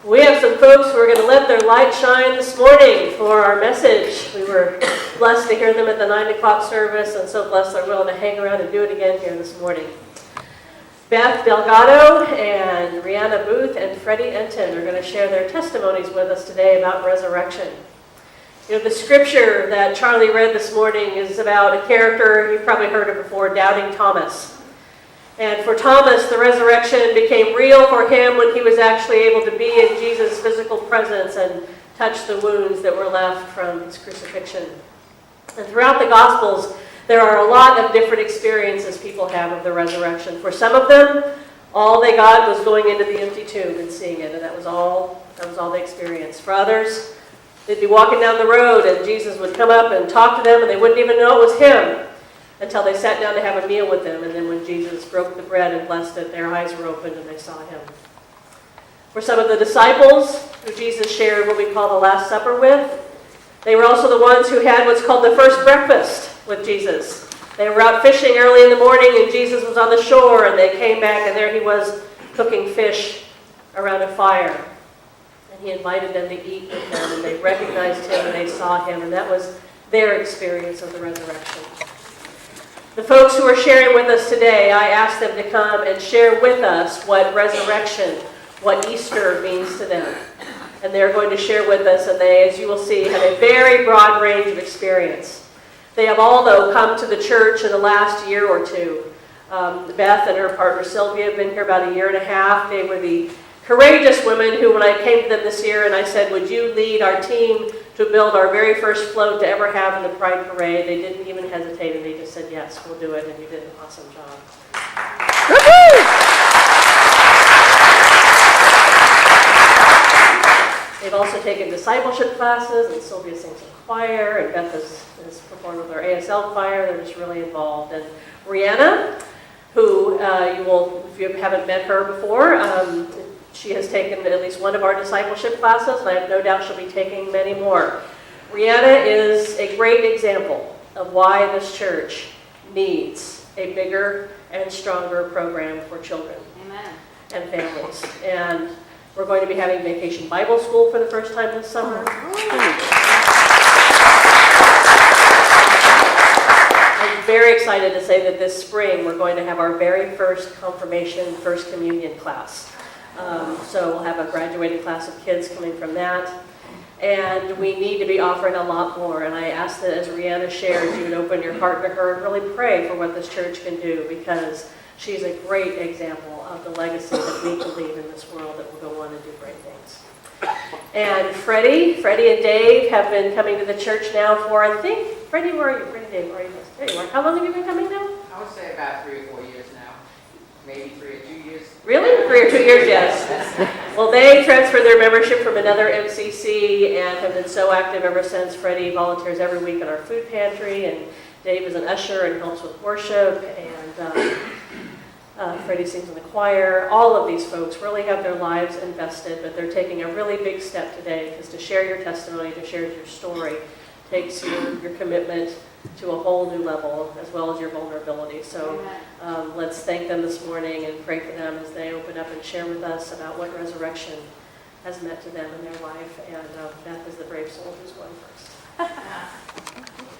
We have some folks who are going to let their light shine this morning for our message. We were blessed to hear them at the 9 o'clock service, and so blessed they're willing to hang around and do it again here this morning. Beth Delgado and Rihanna Booth and Freddie Enton are going to share their testimonies with us today about resurrection. You know, the scripture that Charlie read this morning is about a character you've probably heard of before, Doubting Thomas. And for Thomas, the resurrection became real for him when he was actually able to be in Jesus' physical presence and touch the wounds that were left from his crucifixion. And throughout the Gospels, there are a lot of different experiences people have of the resurrection. For some of them, all they got was going into the empty tomb and seeing it, and that was all they experienced. For others, they'd be walking down the road and Jesus would come up and talk to them, and they wouldn't even know it was him until they sat down to have a meal with him. And then when Jesus broke the bread and blessed it, their eyes were opened and they saw him. For some of the disciples who Jesus shared what we call the Last Supper with, they were also the ones who had what's called the first breakfast with Jesus. They were out fishing early in the morning and Jesus was on the shore, and they came back and there he was cooking fish around a fire. And he invited them to eat with them, and they recognized him and they saw him, and that was their experience of the resurrection. The folks who are sharing with us today, I asked them to come and share with us what resurrection, what Easter means to them. And they're going to share with us, and they, as you will see, have a very broad range of experience. They have all, though, come to the church in the last year or two. Beth and her partner Sylvia have been here about a year and a half. They were the courageous women who, when I came to them this year and I said, would you lead our team to build our very first float to ever have in the Pride Parade, they didn't even hesitate, and they just said, yes, we'll do it, and you did an awesome job. They've also taken discipleship classes, and Sylvia sings in choir, and Beth has performed with our ASL choir. They're just really involved. And Rihanna, who you will, if you haven't met her before, she has taken at least one of our discipleship classes, and I have no doubt she'll be taking many more. Rihanna is a great example of why this church needs a bigger and stronger program for children and families. And we're going to be having Vacation Bible School for the first time this summer. I'm very excited to say that this spring we're going to have our very first confirmation, first communion class. So we'll have a graduating class of kids coming from that. And we need to be offering a lot more. And I ask that as Rihanna shares, you would open your heart to her and really pray for what this church can do, because she's a great example of the legacy that we can leave in this world that will go on and do great things. And Freddie and Dave have been coming to the church now for, I think, Freddie, where are you? Freddie, Dave, where are you? There you are. How long have you been coming now? I would say about 3 or 4 years now. Maybe 3 or 2 years. Really? 3 or 2 years, yes. Well, they transferred their membership from another MCC and have been so active ever since. Freddie volunteers every week in our food pantry, and Dave is an usher and helps with worship, and Freddie sings in the choir. All of these folks really have their lives invested, but they're taking a really big step today, because to share your testimony, to share your story, takes your commitment to a whole new level, as well as your vulnerability. So let's thank them this morning and pray for them as they open up and share with us about what resurrection has meant to them in their life. And Beth is the brave soul who's going first.